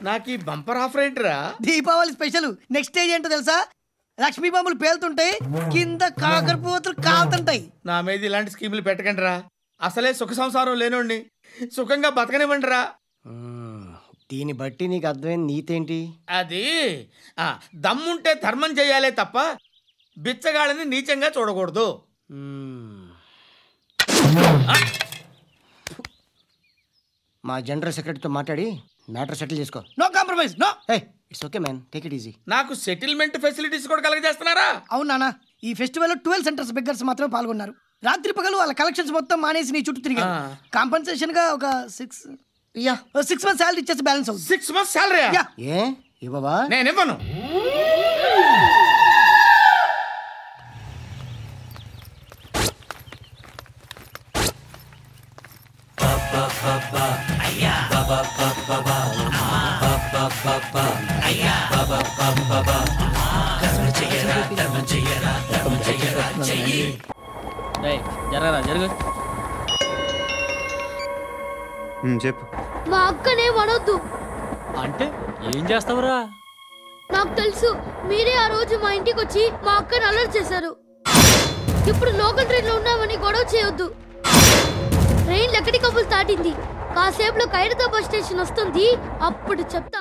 నాకు bumper offer ఏంటిరా? Deepavali special. Next stage ఏంటో తెలుసా? లక్ష్మీ బాంబులు పేలుతుంటాయి, కింద కాకరపోతులు కాలుతుంటాయి. నా మీద ఇలాంటి స్కీములు పెట్టకండి రా. అసలే సుఖ సంసారం లేనోడిని సుఖంగా బతకనివ్వండి రా. దీన్ని బట్టి నీకు అర్థమైన నీతేంటి? అది దమ్ముంటే ధర్మం చెయ్యాలే తప్ప బిచ్చగాళ్ళని నీచంగా చూడకూడదు. మా జనరల్ సెక్రటరీతో మాట్లాడి మ్యాటర్ సెటిల్ చేసుకో. No compromise. No. It's okay man, take it easy. నాకు సెటిల్మెంట్ ఫెసిలిటీస్ కూడా కలగజేస్తున్నారా? అవును నాన్న, ఈ ఫెస్టివల్ 12 సెంటర్స్ బెగ్గర్స్ మాత్రమే పాల్గొన్నారు. రాత్రి పగలు వాళ్ళ కలెక్షన్స్ మొత్తం మానేసి నీ చుట్టూ తిరిగారు. కాంపన్సేషన్ గా ఒక 6 months సాలరీ ఇచ్చేసి బ్యాలెన్స్ అవుతుంది. 6 months సాలరీ? ఏ ఇవ్వవా? నేను ఇవ్వను. చెప్పు. మా అక్కనే వనొద్దు అంటే ఏం చేస్తావురా? నాకు తెలుసు, మీరే ఆ రోజు మా ఇంటికి వచ్చి మా అక్కని అలర్ట్ చేశారు. ఇప్పుడు లోకల్ ట్రైన్ లో ఉన్నామని గొడవ చేయొద్దు. ట్రైన్ ఎక్కడి కబుల్ దాటింది. కాసేపులో ఖైరతాబాద్ స్టేషన్ వస్తుంది, అప్పుడు చెప్తా.